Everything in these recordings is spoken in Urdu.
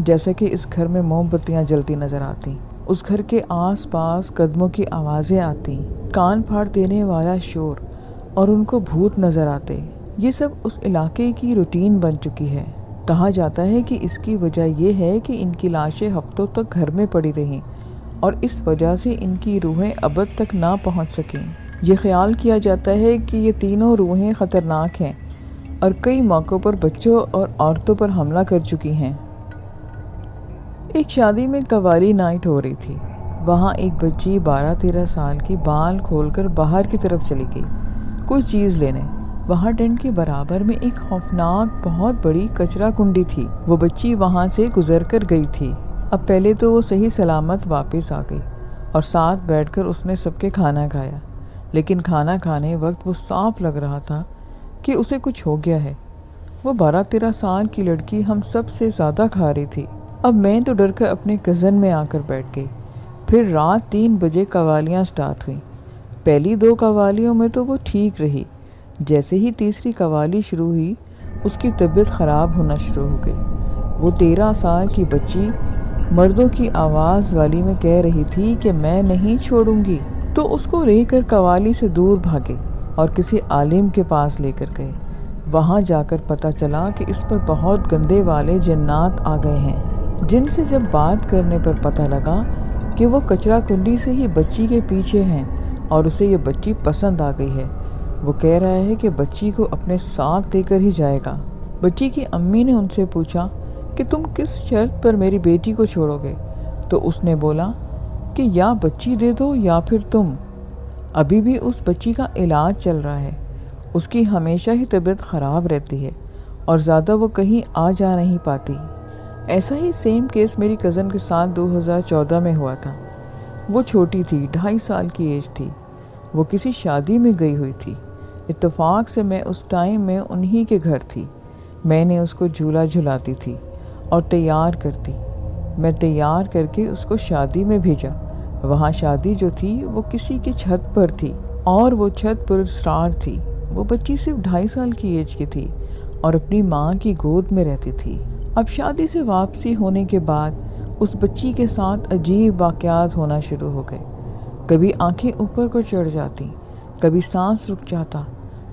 جیسے کہ اس گھر میں موم بتیاں جلتی نظر آتی، اس گھر کے آس پاس قدموں کی آوازیں آتی، کان پھاڑ دینے والا شور، اور ان کو بھوت نظر آتے۔ یہ سب اس علاقے کی روٹین بن چکی ہے۔ کہا جاتا ہے کہ اس کی وجہ یہ ہے کہ ان کی لاشیں ہفتوں تک گھر میں پڑی رہیں اور اس وجہ سے ان کی روحیں ابد تک نہ پہنچ سکیں۔ یہ خیال کیا جاتا ہے کہ یہ تینوں روحیں خطرناک ہیں اور کئی موقعوں پر بچوں اور عورتوں پر حملہ کر چکی ہیں۔ ایک شادی میں قوالی نائٹ ہو رہی تھی۔ وہاں ایک بچی 12-13 سال کی بال کھول کر باہر کی طرف چلی گئی کوئی چیز لینے۔ وہاں ٹینٹ کے برابر میں ایک خوفناک بہت بڑی کچرا کنڈی تھی۔ وہ بچی وہاں سے گزر کر گئی تھی۔ اب پہلے تو وہ صحیح سلامت واپس آ گئی اور ساتھ بیٹھ کر اس نے سب کے کھانا کھایا، لیکن کھانا کھانے وقت وہ صاف لگ رہا تھا کہ اسے کچھ ہو گیا ہے۔ وہ 12-13 سال کی لڑکی ہم سب سے زیادہ کھا رہی تھی۔ اب میں تو ڈر کر اپنے کزن میں آ کر بیٹھ گئی۔ پھر رات 3 بجے قوالیاں سٹارٹ ہوئیں۔ پہلی 2 قوالیوں میں تو وہ ٹھیک رہی۔ جیسے ہی تیسری قوالی شروع ہوئی اس کی طبیعت خراب ہونا شروع ہو گئی۔ وہ 13 سال کی بچی مردوں کی آواز والی میں کہہ رہی تھی کہ میں نہیں چھوڑوں گی، تو اس کو لے کر قوالی سے دور بھاگے اور کسی عالم کے پاس لے کر گئے۔ وہاں جا کر پتہ چلا کہ اس پر بہت گندے والے جنات آ گئے ہیں، جن سے جب بات کرنے پر پتہ لگا کہ وہ کچرا کنڈی سے ہی بچی کے پیچھے ہیں اور اسے یہ بچی پسند آ گئی ہے۔ وہ کہہ رہا ہے کہ بچی کو اپنے ساتھ لے کر ہی جائے گا۔ بچی کی امی نے ان سے پوچھا کہ تم کس شرط پر میری بیٹی کو چھوڑو گے؟ تو اس نے بولا کہ یا بچی دے دو یا پھر تم۔ ابھی بھی اس بچی کا علاج چل رہا ہے۔ اس کی ہمیشہ ہی طبیعت خراب رہتی ہے اور زیادہ وہ کہیں آ جا نہیں پاتی۔ ایسا ہی سیم کیس میری کزن کے ساتھ 2014 میں ہوا تھا۔ وہ چھوٹی تھی، 2.5 سال کی ایج تھی۔ وہ کسی شادی میں گئی ہوئی تھی۔ اتفاق سے میں اس ٹائم میں انہی کے گھر تھی۔ میں نے اس کو جھولا جھلاتی تھی اور تیار کرتی۔ میں تیار کر کے اس کو شادی میں بھیجا۔ وہاں شادی جو تھی وہ کسی کی چھت پر تھی اور وہ چھت پر اسرار تھی۔ وہ بچی صرف 2.5 سال کی ایج کی تھی اور اپنی ماں کی گود میں رہتی تھی۔ اب شادی سے واپسی ہونے کے بعد اس بچی کے ساتھ عجیب واقعات ہونا شروع ہو گئے۔ کبھی آنکھیں اوپر کو چڑھ جاتی، کبھی سانس رک جاتا،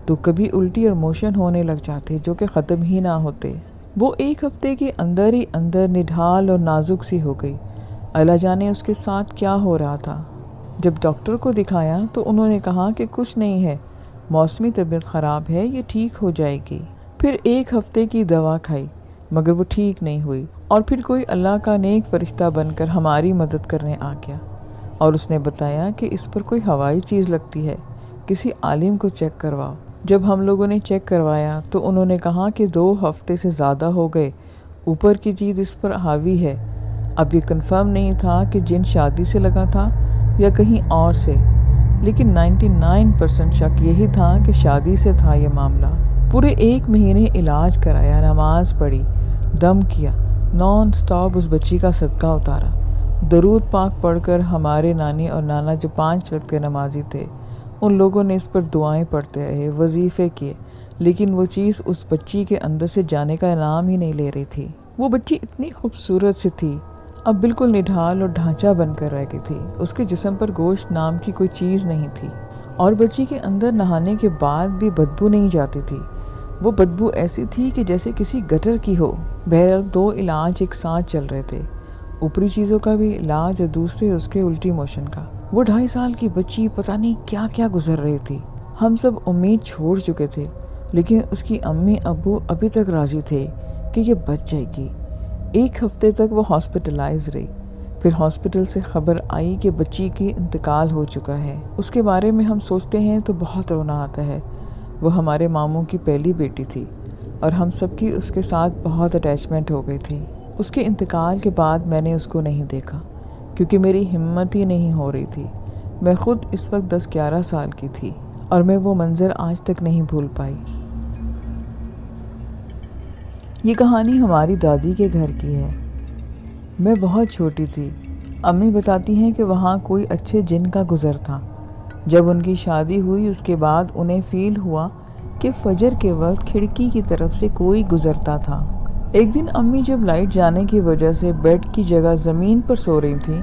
تو کبھی الٹی اور موشن ہونے لگ جاتے جو کہ ختم ہی نہ ہوتے۔ وہ 1 ہفتے کے اندر ہی اندر نڈھال اور نازک سی ہو گئی۔ اللہ جانے اس کے ساتھ کیا ہو رہا تھا۔ جب ڈاکٹر کو دکھایا تو انہوں نے کہا کہ کچھ نہیں ہے، موسمی طبیعت خراب ہے، یہ ٹھیک ہو جائے گی۔ پھر 1 ہفتے کی دوا کھائی مگر وہ ٹھیک نہیں ہوئی، اور پھر کوئی اللہ کا نیک فرشتہ بن کر ہماری مدد کرنے آ گیا اور اس نے بتایا کہ اس پر کوئی ہوائی چیز لگتی ہے، کسی عالم کو چیک کرواؤ۔ جب ہم لوگوں نے چیک کروایا تو انہوں نے کہا کہ 2 ہفتے سے زیادہ ہو گئے اوپر کی چیز اس پر حاوی ہے۔ اب یہ کنفرم نہیں تھا کہ جن شادی سے لگا تھا یا کہیں اور سے، لیکن 99% شک یہی تھا کہ شادی سے تھا یہ معاملہ۔ پورے 1 مہینے علاج کرایا، نماز پڑھی، دم کیا، نان سٹاپ اس بچی کا صدقہ اتارا، درود پاک پڑھ کر۔ ہمارے نانی اور نانا جو 5 وقت کے نمازی تھے ان لوگوں نے اس پر دعائیں پڑھتے رہے، وظیفے کیے، لیکن وہ چیز اس بچی کے اندر سے جانے کا نام ہی نہیں لے رہی تھی۔ وہ بچی اتنی خوبصورت سی تھی، اب بالکل نڈھال اور ڈھانچہ بن کر رہ گئی تھی۔ اس کے جسم پر گوشت نام کی کوئی چیز نہیں تھی اور بچی کے اندر نہانے کے بعد بھی بدبو نہیں جاتی تھی۔ وہ بدبو ایسی تھی کہ جیسے کسی گٹر کی ہو۔ بہرحال 2 علاج ایک ساتھ چل رہے تھے، اوپری چیزوں کا بھی علاج اور دوسرے اس کے الٹی موشن کا۔ وہ 2.5 سال کی بچی پتہ نہیں کیا کیا گزر رہی تھی۔ ہم سب امید چھوڑ چکے تھے، لیکن اس کی امی ابو ابھی تک راضی تھے کہ یہ بچ جائے گی۔ 1 ہفتے تک وہ ہاسپٹلائز رہی۔ پھر ہاسپٹل سے خبر آئی کہ بچی کی انتقال ہو چکا ہے۔ اس کے بارے میں ہم سوچتے ہیں تو بہت رونا آتا ہے۔ وہ ہمارے ماموں کی پہلی بیٹی تھی اور ہم سب کی اس کے ساتھ بہت اٹیچمنٹ ہو گئی تھی۔ اس کے انتقال کے بعد میں نے اس کو نہیں دیکھا کیونکہ میری ہمت ہی نہیں ہو رہی تھی۔ میں خود اس وقت 10-11 سال کی تھی اور میں وہ منظر آج تک نہیں بھول پائی۔ یہ کہانی ہماری دادی کے گھر کی ہے۔ میں بہت چھوٹی تھی۔ امی بتاتی ہیں کہ وہاں کوئی اچھے جن کا گزر تھا۔ جب ان کی شادی ہوئی اس کے بعد انہیں فیل ہوا کہ فجر کے وقت کھڑکی کی طرف سے کوئی گزرتا تھا۔ ایک دن امی جب لائٹ جانے کی وجہ سے بیڈ کی جگہ زمین پر سو رہی تھیں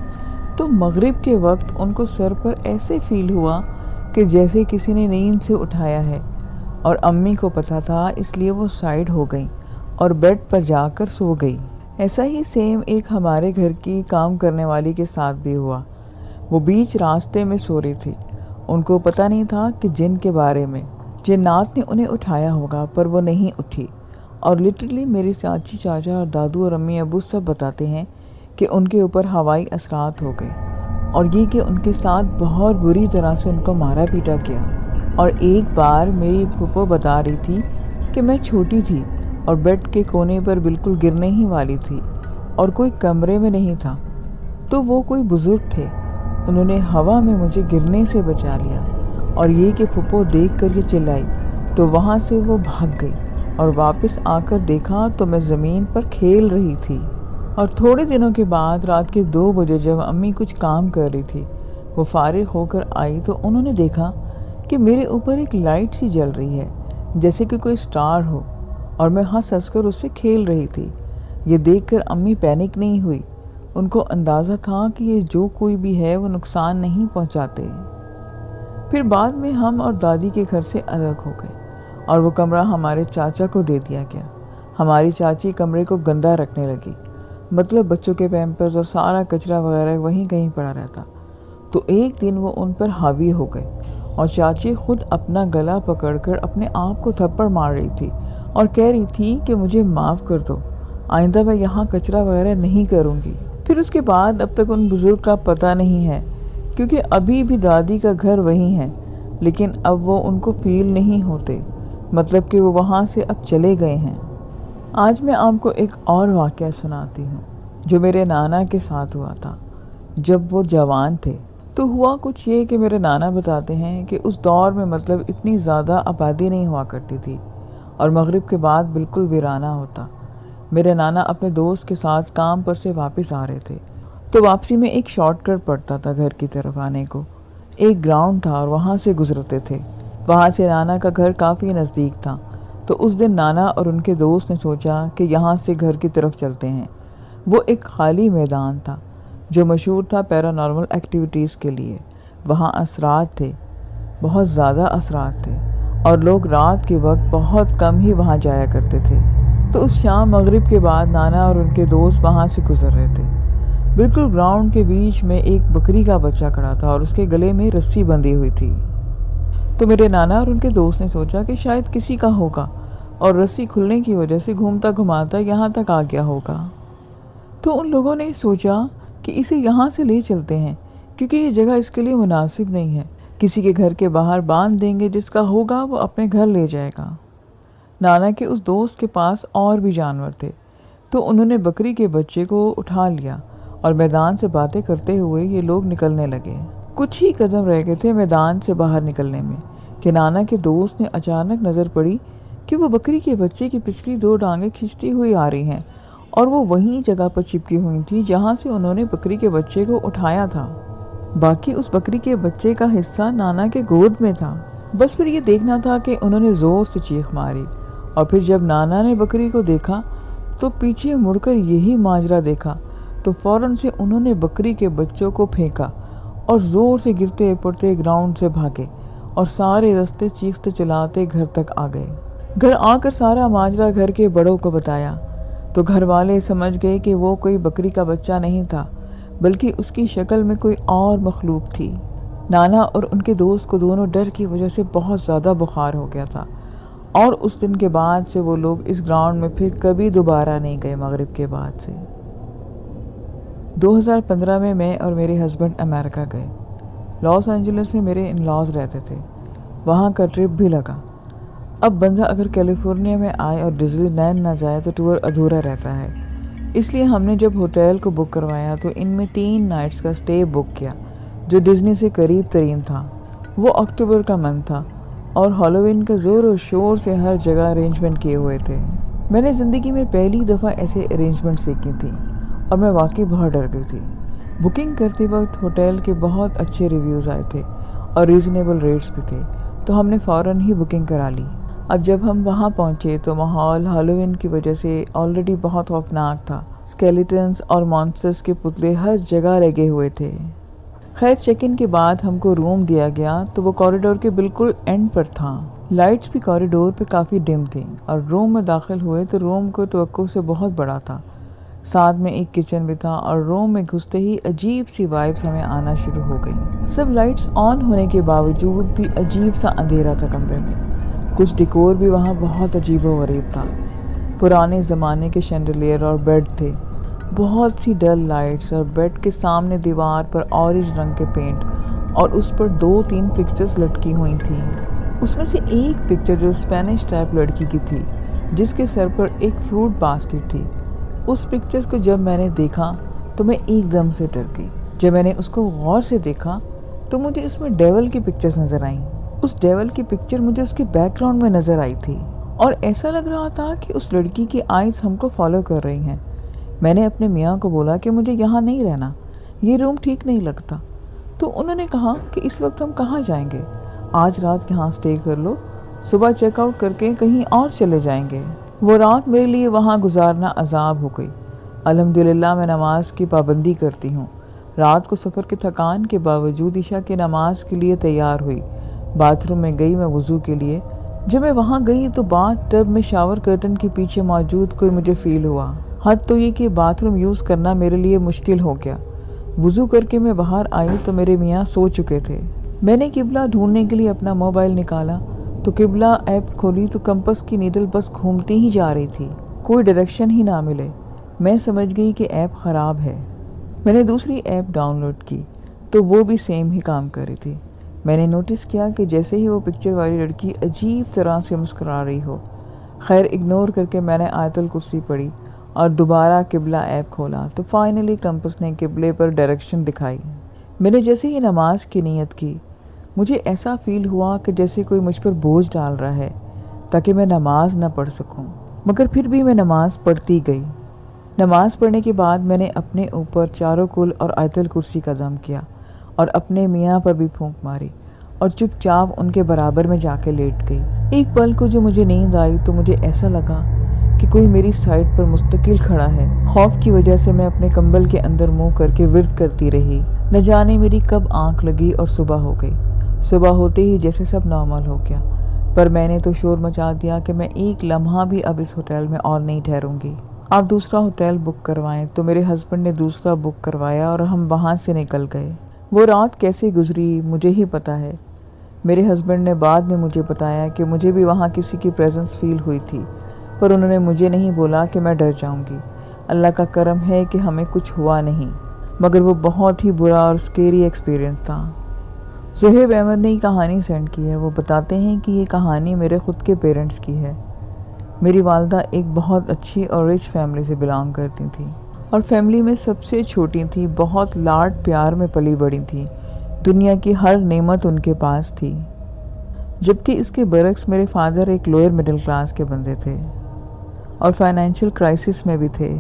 تو مغرب کے وقت ان کو سر پر ایسے فیل ہوا کہ جیسے کسی نے نیند سے اٹھایا ہے، اور امی کو پتہ تھا، اس لیے وہ سائیڈ ہو گئیں اور بیڈ پر جا کر سو گئی۔ ایسا ہی سیم ایک ہمارے گھر کی کام کرنے والی کے ساتھ بھی ہوا۔ وہ بیچ راستے میں سو رہی تھی، ان کو پتہ نہیں تھا کہ جن کے بارے میں، جنات نے انہیں اٹھایا ہوگا، پر وہ نہیں اٹھی۔ اور لٹرلی میری چاچی، چاچا اور دادو اور امی ابو سب بتاتے ہیں کہ ان کے اوپر ہوائی اثرات ہو گئے، اور یہ کہ ان کے ساتھ بہت بری طرح سے ان کو مارا پیٹا کیا۔ اور ایک بار میری پھپھو بتا رہی تھی کہ میں چھوٹی تھی اور بیڈ کے کونے پر بالکل گرنے ہی والی تھی اور کوئی کمرے میں نہیں تھا، تو وہ کوئی بزرگ تھے، انہوں نے ہوا میں مجھے گرنے سے بچا لیا۔ اور یہ کہ پھپھو دیکھ کر یہ چلائی تو وہاں سے وہ بھاگ گئی، اور واپس آ کر دیکھا تو میں زمین پر کھیل رہی تھی۔ اور تھوڑے دنوں کے بعد رات کے 2 بجے جب امی کچھ کام کر رہی تھی، وہ فارغ ہو کر آئی تو انہوں نے دیکھا کہ میرے اوپر ایک لائٹ سی جل رہی ہے، جیسے کہ کوئی سٹار ہو، اور میں ہنس کر اس سے کھیل رہی تھی۔ یہ دیکھ کر امی پینک نہیں ہوئی، ان کو اندازہ تھا کہ یہ جو کوئی بھی ہے وہ نقصان نہیں پہنچاتے۔ پھر بعد میں ہم اور دادی کے گھر سے الگ ہو گئے اور وہ کمرہ ہمارے چاچا کو دے دیا گیا۔ ہماری چاچی کمرے کو گندا رکھنے لگی، مطلب بچوں کے پیمپرز اور سارا کچرا وغیرہ وہیں کہیں پڑا رہتا۔ تو ایک دن وہ ان پر حاوی ہو گئے اور چاچی خود اپنا گلا پکڑ کر اپنے آپ کو تھپڑ مار رہی تھی اور کہہ رہی تھی کہ مجھے معاف کر دو، آئندہ میں یہاں کچرا وغیرہ نہیں کروں گی۔ پھر اس کے بعد اب تک ان بزرگ کا پتہ نہیں ہے، کیونکہ ابھی بھی دادی کا گھر وہیں ہے، لیکن اب وہ ان کو فیل نہیں ہوتے، مطلب کہ وہ وہاں سے اب چلے گئے ہیں۔ آج میں آپ کو ایک اور واقعہ سناتی ہوں جو میرے نانا کے ساتھ ہوا تھا جب وہ جوان تھے۔ تو ہوا کچھ یہ کہ میرے نانا بتاتے ہیں کہ اس دور میں مطلب اتنی زیادہ آبادی نہیں ہوا کرتی تھی اور مغرب کے بعد بالکل ویرانہ ہوتا۔ میرے نانا اپنے دوست کے ساتھ کام پر سے واپس آ رہے تھے، تو واپسی میں ایک شارٹ کٹ پڑتا تھا گھر کی طرف آنے کو۔ ایک گراؤنڈ تھا اور وہاں سے گزرتے تھے۔ وہاں سے نانا کا گھر کافی نزدیک تھا، تو اس دن نانا اور ان کے دوست نے سوچا کہ یہاں سے گھر کی طرف چلتے ہیں۔ وہ ایک خالی میدان تھا جو مشہور تھا پیرانارمل ایکٹیویٹیز کے لیے۔ وہاں اثرات تھے، بہت زیادہ اثرات تھے، اور لوگ رات کے وقت بہت کم ہی وہاں جایا کرتے تھے۔ تو اس شام مغرب کے بعد نانا اور ان کے دوست وہاں سے گزر رہے تھے۔ بالکل گراؤنڈ کے بیچ میں ایک بکری کا بچہ کھڑا تھا اور اس کے گلے میں رسی بندھی ہوئی تھی۔ تو میرے نانا اور ان کے دوست نے سوچا کہ شاید کسی کا ہوگا، اور رسی کھلنے کی وجہ سے گھومتا گھماتا یہاں تک آ گیا ہوگا۔ تو ان لوگوں نے سوچا کہ اسے یہاں سے لے چلتے ہیں، کیونکہ یہ جگہ اس کے لیے مناسب نہیں ہے، کسی کے گھر کے باہر باندھ دیں گے، جس کا ہوگا وہ اپنے گھر لے جائے گا۔ نانا کے اس دوست کے پاس اور بھی جانور تھے، تو انہوں نے بکری کے بچے کو اٹھا لیا اور میدان سے باتیں کرتے ہوئے یہ لوگ نکلنے لگے۔ کچھ ہی قدم رہ گئے تھے میدان سے باہر نکلنے میں کہ نانا کے دوست نے اچانک نظر پڑی کہ وہ بکری کے بچے کی پچھلی 2 ٹانگیں کھینچتی ہوئی آ رہی ہیں، اور وہ وہیں جگہ پر چپکی ہوئی تھی جہاں سے انہوں نے بکری کے بچے کو اٹھایا تھا۔ باقی اس بکری کے بچے کا حصہ نانا کے گود میں تھا۔ بس پھر یہ دیکھنا تھا کہ انہوں نے زور سے چیخ ماری، اور پھر جب نانا نے بکری کو دیکھا تو پیچھے مڑ کر یہی ماجرا دیکھا، تو فوراً سے انہوں نے بکری کے بچوں کو پھینکا اور زور سے گرتے پڑتے گراؤنڈ سے بھاگے، اور سارے راستے چیختے چلاتے گھر تک آ گئے۔ گھر آ کر سارا ماجرا گھر کے بڑوں کو بتایا، تو گھر والے سمجھ گئے کہ وہ کوئی بکری کا بچہ نہیں تھا، بلکہ اس کی شکل میں کوئی اور مخلوق تھی۔ نانا اور ان کے دوست کو دونوں ڈر کی وجہ سے بہت زیادہ بخار ہو گیا تھا، اور اس دن کے بعد سے وہ لوگ اس گراؤنڈ میں پھر کبھی دوبارہ نہیں گئے مغرب کے بعد سے۔ 2015 میں اور میرے ہسبینڈ امریکہ گئے۔ لاس اینجلس میں میرے ان لاز رہتے تھے، وہاں کا ٹرپ بھی لگا۔ اب بندہ اگر کیلیفورنیا میں آئے اور ڈزنی لینڈ نہ جائے تو ٹور ادھورا رہتا ہے، اس لیے ہم نے جب ہوٹل کو بک کروایا تو ان میں 3 نائٹس کا سٹے بک کیا جو ڈزنی سے قریب ترین تھا۔ وہ اکتوبر کا منتھ تھا اور ہالووین کا زور و شور سے ہر جگہ ارینجمنٹ کیے ہوئے تھے۔ میں نے زندگی میں پہلی دفعہ ایسے ارینجمنٹس دیکھی تھیں اور میں واقعی بہت ڈر گئی تھی۔ بکنگ کرتے وقت ہوٹل کے بہت اچھے ریویوز آئے تھے اور ریزنیبل ریٹس بھی تھے، تو ہم نے فوراً ہی بکنگ کرا لی۔ اب جب ہم وہاں پہنچے تو ماحول ہالووین کی وجہ سے آلریڈی بہت خوفناک تھا۔ اسکیلیٹنز اور مانسٹرز کے پتلے ہر جگہ لگے ہوئے تھے۔ خیر چیک ان کے بعد ہم کو روم دیا گیا تو وہ کوریڈور کے بالکل اینڈ پر تھا۔ لائٹس بھی کوریڈور پہ کافی ڈم تھیں اور روم میں داخل ہوئے تو روم کو توقع سے بہت بڑا تھا۔ ساتھ میں ایک کچن بھی تھا اور روم میں گھستے ہی عجیب سی وائبس ہمیں آنا شروع ہو گئی۔ سب لائٹس آن ہونے کے باوجود بھی عجیب سا اندھیرا تھا کمرے میں۔ کچھ ڈیکور بھی وہاں بہت عجیب و غریب تھا۔ پرانے زمانے کے شینڈلیئر اور بیڈ تھے، بہت سی ڈل لائٹس، اور بیڈ کے سامنے دیوار پر اورنج رنگ کے پینٹ اور اس پر 2-3 پکچرز لٹکی ہوئی تھیں۔ اس میں سے ایک پکچر جو اسپینش ٹائپ لڑکی کی تھی جس کے سر پر ایک فروٹ باسکٹ تھی، اس پکچرز کو جب میں نے دیکھا تو میں ایک دم سے ڈر گئی۔ جب میں نے اس کو غور سے دیکھا تو مجھے اس میں ڈیول کی پکچرز نظر آئیں۔ اس ڈیول کی پکچر مجھے اس کے بیک گراؤنڈ میں نظر آئی تھی اور ایسا لگ رہا تھا کہ اس لڑکی کی آئیز ہم کو فالو کر رہی ہیں۔ میں نے اپنے میاں کو بولا کہ مجھے یہاں نہیں رہنا، یہ روم ٹھیک نہیں لگتا۔ تو انہوں نے کہا کہ اس وقت ہم کہاں جائیں گے، آج رات یہاں سٹے کر لو، صبح چیک آؤٹ کر کے کہیں اور چلے جائیں گے۔ وہ رات میرے لیے وہاں گزارنا عذاب ہو گئی۔ الحمدللہ میں نماز کی پابندی کرتی ہوں۔ رات کو سفر کے تھکان کے باوجود عشاء کی نماز کے لیے تیار ہوئی، باتھ روم میں گئی میں وضو کے لیے۔ جب میں وہاں گئی تو باتھ ٹب میں شاور کرٹن کے پیچھے موجود کوئی مجھے فیل ہوا۔ حد تو یہ کہ باتھ روم یوز کرنا میرے لیے مشکل ہو گیا۔ وضو کر کے میں باہر آئی تو میرے میاں سو چکے تھے۔ میں نے قبلہ ڈھونڈنے کے لیے اپنا موبائل نکالا تو قبلہ ایپ کھولی تو کمپس کی نیڈل بس گھومتی ہی جا رہی تھی، کوئی ڈائریکشن ہی نہ ملے۔ میں سمجھ گئی کہ ایپ خراب ہے۔ میں نے دوسری ایپ ڈاؤن لوڈ کی تو وہ بھی سیم ہی کام کر رہی تھی۔ میں نے نوٹس کیا کہ جیسے ہی وہ پکچر والی لڑکی عجیب طرح سے مسکرا رہی ہو۔ خیر اگنور کر کے میں نے آیت الکرسی پڑھی اور دوبارہ قبلہ ایپ کھولا تو فائنلی کمپس نے قبلے پر ڈائریکشن دکھائی۔ میں نے جیسے ہی نماز کی نیت کی، مجھے ایسا فیل ہوا کہ جیسے کوئی مجھ پر بوجھ ڈال رہا ہے تاکہ میں نماز نہ پڑھ سکوں، مگر پھر بھی میں نماز پڑھتی گئی۔ نماز پڑھنے کے بعد میں نے اپنے اوپر چاروں کل اور آیت الکرسی کا دم کیا اور اپنے میاں پر بھی پھونک ماری اور چپ چاپ ان کے برابر میں جا کے لیٹ گئی۔ ایک پل کو جو مجھے نیند آئی تو مجھے ایسا لگا کہ کوئی میری سائڈ پر مستقل کھڑا ہے۔ خوف کی وجہ سے میں اپنے کمبل کے اندر منہ کر کے ورد کرتی رہی۔ نہ جانے میری کب آنکھ لگی اور صبح ہو گئی۔ صبح ہوتے ہی جیسے سب نارمل ہو گیا، پر میں نے تو شور مچا دیا کہ میں ایک لمحہ بھی اب اس ہوٹل میں اور نہیں ٹھہروں گی، آپ دوسرا ہوٹل بک کروائیں۔ تو میرے ہسبینڈ نے دوسرا بک کروایا اور ہم وہاں سے نکل گئے۔ وہ رات کیسے گزری مجھے ہی پتا ہے۔ میرے ہسبینڈ نے بعد میں مجھے بتایا کہ مجھے بھی وہاں کسی کی پریزنس فیل ہوئی تھی، پر انہوں نے مجھے نہیں بولا کہ میں ڈر جاؤں گی۔ اللہ کا کرم ہے کہ ہمیں کچھ ہوا نہیں، مگر وہ بہت ہی برا اور سکیری ایکسپیرینس تھا۔ زہیب احمد نے یہ کہانی سینڈ کی ہے۔ وہ بتاتے ہیں کہ یہ کہانی میرے خود کے پیرنٹس کی ہے۔ میری والدہ ایک بہت اچھی اور رچ فیملی سے بلانگ کرتی تھیں اور فیملی میں سب سے چھوٹی تھی، بہت لاڈ پیار میں پلی بڑی تھی، دنیا کی ہر نعمت ان کے پاس تھی۔ جبکہ اس کے برعکس میرے فادر ایک لوئر مڈل کلاس کے بندے تھے اور فائنینشیل کرائسس میں بھی تھے۔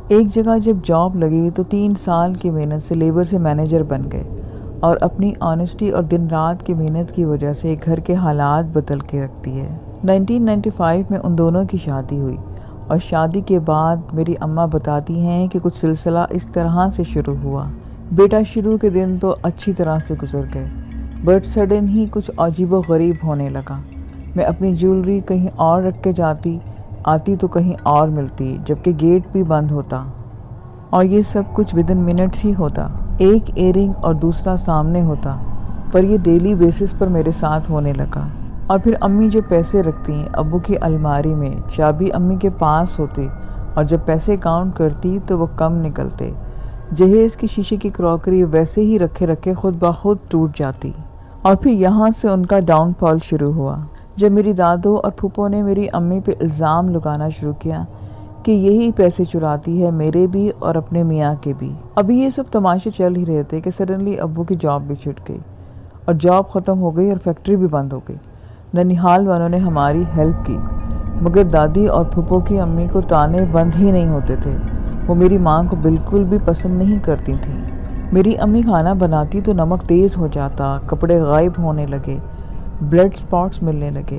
ایک جگہ جب جاب لگی تو 3 سال کی محنت سے لیبر سے مینیجر بن گئے اور اپنی آنیسٹی اور دن رات کی محنت کی وجہ سے گھر کے حالات بدل کے رکھتی ہے۔ 1995 میں ان دونوں کی شادی ہوئی اور شادی کے بعد میری اماں بتاتی ہیں کہ کچھ سلسلہ اس طرح سے شروع ہوا۔ بیٹا شروع کے دن تو اچھی طرح سے گزر گئے، بٹ سڈن ہی کچھ عجیب و غریب ہونے لگا۔ میں اپنی جیولری کہیں اور رکھ کے آتی تو کہیں اور ملتی، جبکہ گیٹ بھی بند ہوتا، اور یہ سب کچھ ودن منٹس ہی ہوتا۔ ایک ایئرنگ اور دوسرا سامنے ہوتا، پر یہ ڈیلی بیسس پر میرے ساتھ ہونے لگا۔ اور پھر امی جو پیسے رکھتی ابو کی الماری میں، چابی امی کے پاس ہوتی، اور جب پیسے کاؤنٹ کرتی تو وہ کم نکلتے۔ جہیز کی شیشے کی کراکری ویسے ہی رکھے خود بخود ٹوٹ جاتی۔ اور پھر یہاں سے ان کا ڈاؤن فال شروع ہوا، جب میری دادو اور پھوپھو نے میری امی پہ الزام لگانا شروع کیا کہ یہی پیسے چراتی ہے، میرے بھی اور اپنے میاں کے بھی۔ ابھی یہ سب تماشے چل ہی رہے تھے کہ سڈنلی ابو کی جاب بھی چھٹ گئی اور جاب ختم ہو گئی اور فیکٹری بھی بند ہو گئی۔ ننیحال والوں نے ہماری ہیلپ کی، مگر دادی اور پھوپھو کی امی کو تانے بند ہی نہیں ہوتے تھے۔ وہ میری ماں کو بالکل بھی پسند نہیں کرتی تھیں۔ میری امی کھانا بناتی تو نمک تیز ہو جاتا، کپڑے غائب ہونے لگے، بلڈ سپاٹس ملنے لگے،